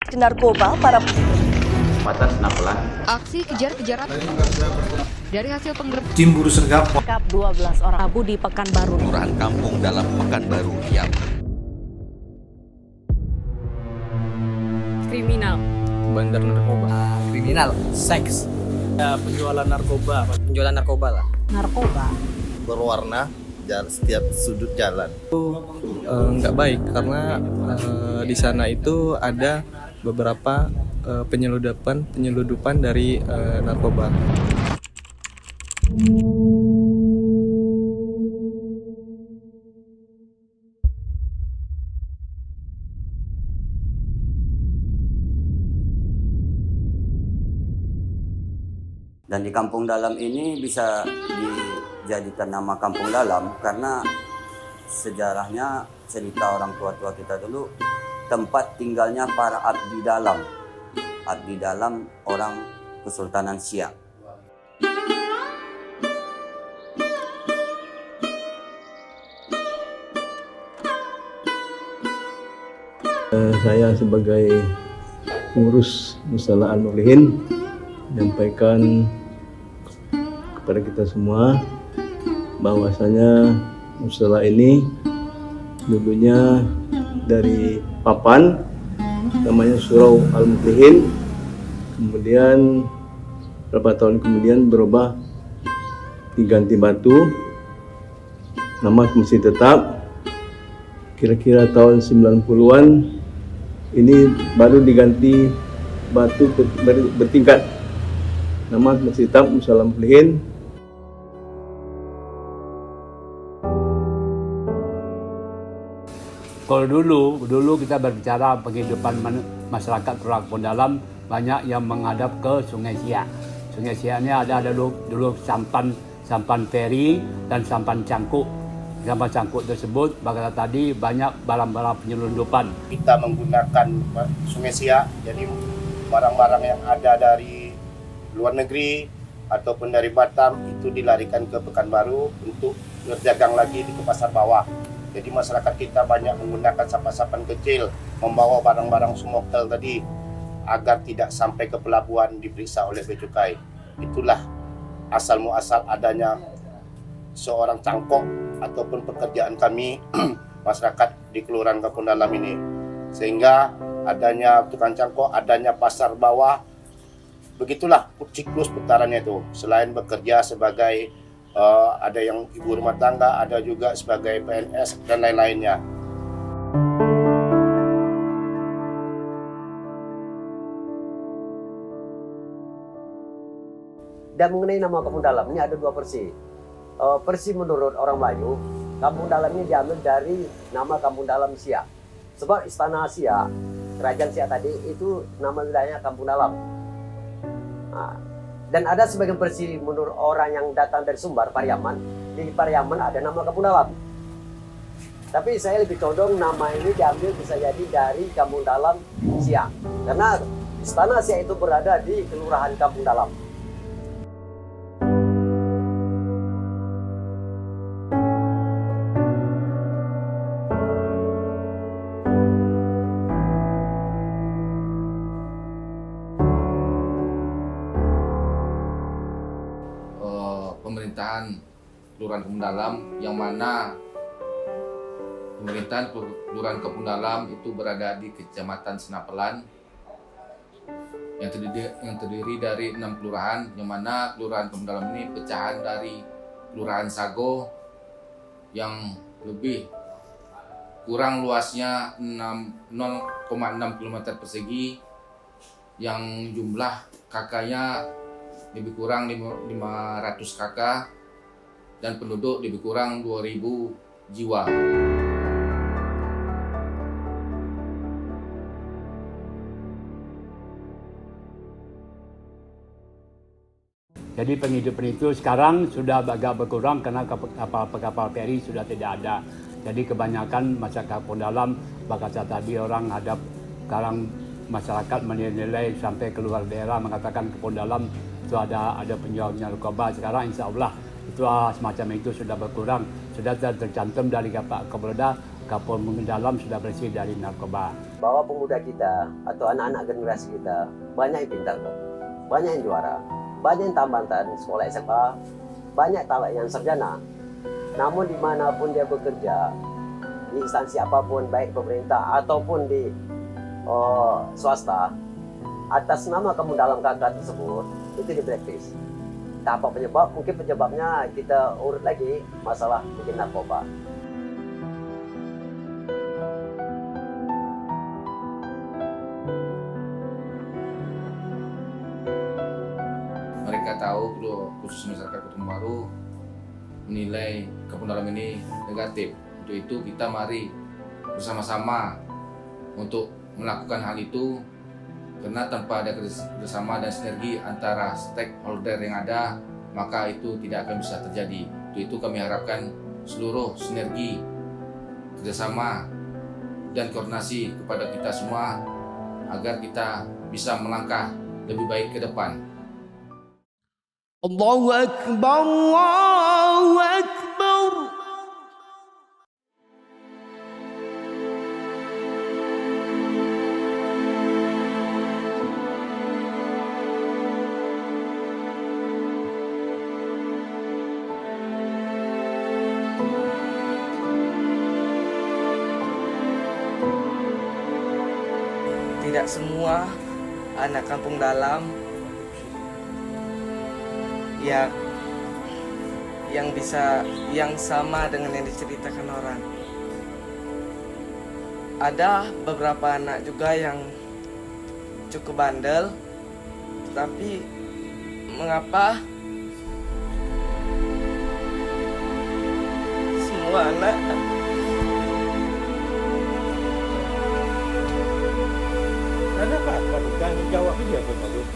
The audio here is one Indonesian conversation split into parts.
aksi narkoba para Batas Napelan. Aksi kejar-kejaran dari hasil penggerbekan Cimburu Sergap 12 orang Rabu di Pekanbaru. Kelurahan Kampung Dalam Pekanbaru Riau. kriminal, bandar narkoba, kriminal, seks, penjualan narkoba, penjualan narkoba lah. Narkoba. Berwarna setiap sudut jalan. nggak baik karena di sana itu ada beberapa penyeludupan dari narkoba. Dan di Kampung Dalam ini bisa dijadikan nama Kampung Dalam karena sejarahnya cerita orang tua-tua kita dulu tempat tinggalnya para abdi dalam. Abdi dalam orang Kesultanan Siak. Saya sebagai pengurus Musala Al-Mulihin menyampaikan kepada kita semua bahwasanya musala ini dulunya dari papan namanya Surau Al-Mulihin, kemudian beberapa tahun kemudian berubah diganti batu, nama masih tetap. Kira-kira tahun 90-an ini baru diganti batu bertingkat, nama masih tetap Musala Al-Mulihin. Kalau dulu kita berbicara penghidupan masyarakat Kelurahan Kampung Dalam, banyak yang menghadap ke Sungai Siak. Sungai Siak ini ada dulu sampan feri dan sampan cangkuk. Sampan cangkuk tersebut, bahkan tadi banyak barang-barang penyelundupan. Kita menggunakan Sungai Siak, jadi barang-barang yang ada dari luar negeri ataupun dari Batam itu dilarikan ke Pekanbaru untuk berdagang lagi di pasar bawah. Jadi masyarakat kita banyak menggunakan sapan-sapan kecil membawa barang-barang smoktel tadi agar tidak sampai ke pelabuhan diperiksa oleh Bea Cukai. Itulah asal muasal adanya seorang cangkok ataupun pekerjaan kami masyarakat di Kelurahan Kampung Dalam ini. Sehingga adanya tukang cangkok, adanya pasar bawah, begitulah siklus putarannya itu. Selain bekerja sebagai ada yang ibu rumah tangga, ada juga sebagai PNS dan lain-lainnya. Dan mengenai nama Kampung Dalam ini ada dua versi. Versi menurut orang Melayu, Kampung Dalam ini diambil dari nama Kampung Dalam Siak. Sebab istana Siak, kerajaan Siak tadi itu nama wilayahnya Kampung Dalam. Dan ada sebagian versi menurut orang yang datang dari Sumbar, Pariaman. Di Pariaman ada nama Kampung Dalam. Tapi saya lebih condong nama ini diambil bisa jadi dari Kampung Dalam Siak. Karena istana Siak itu berada di Kelurahan Kampung Dalam. Pemerintahan Kelurahan Kampung Dalam, yang mana pemerintahan Kelurahan Kampung Dalam itu berada di Kecamatan Senapelan yang terdiri dari 6 kelurahan, yang mana Kelurahan Kampung Dalam ini pecahan dari Kelurahan Sago yang lebih kurang luasnya 0,6 km persegi, yang jumlah kakaknya lebih kurang 500 kakak dan penduduk lebih kurang 2.000 jiwa. Jadi penghidupan itu sekarang sudah agak berkurang karena kapal feri sudah tidak ada. Jadi kebanyakan masyarakat Kampung Dalam, bahkan tadi orang hadap sekarang masyarakat menilai sampai keluar daerah mengatakan Kampung Dalam itu ada penjual narkoba. Sekarang insya Allah itu semacam itu sudah berkurang, sudah tercantum dari Kapolda Kampung Dalam sudah bersih dari narkoba. Bahwa pemuda kita atau anak-anak generasi kita banyak yang pintar kok, banyak yang juara, banyak yang tambatan sekolah SMA, banyak yang sarjana. Namun dimanapun dia bekerja, di instansi apapun, baik pemerintah ataupun di swasta, atas nama Kampung Dalam Kakak tersebut, itu di blacklist. Apa penyebab? Mungkin penyebabnya kita urut lagi, masalah mungkin narkoba. Mereka tahu, khusus masyarakat Kota Baru menilai Kampung Dalam ini negatif. Untuk itu kita mari bersama-sama untuk melakukan hal itu, karena tanpa ada kerjasama dan sinergi antara stakeholder yang ada, maka itu tidak akan bisa terjadi. Untuk itu kami harapkan seluruh sinergi, kerjasama dan koordinasi kepada kita semua agar kita bisa melangkah lebih baik ke depan. Allahu Akbar, Allahu Akbar. Tidak semua anak Kampung Dalam yang sama dengan yang diceritakan orang. Ada beberapa anak juga yang cukup bandel, tapi mengapa semua anak Kenapa? Tanggung jawabnya dia apa bagus?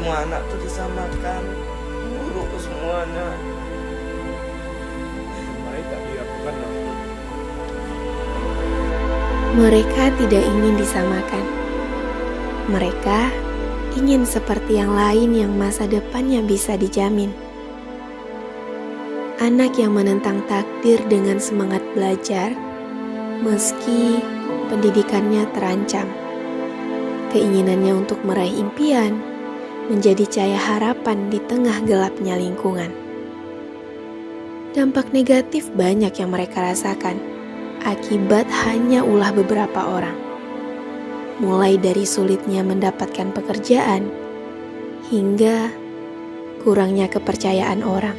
semua anak tuh disamakan, buruk semuanya. Mereka tidak ingin disamakan. Mereka ingin seperti yang lain yang masa depannya bisa dijamin. Anak yang menentang takdir dengan semangat belajar, meski pendidikannya terancam. Keinginannya untuk meraih impian menjadi cahaya harapan di tengah gelapnya lingkungan. Dampak negatif banyak yang mereka rasakan akibat hanya ulah beberapa orang. Mulai dari sulitnya mendapatkan pekerjaan hingga kurangnya kepercayaan orang.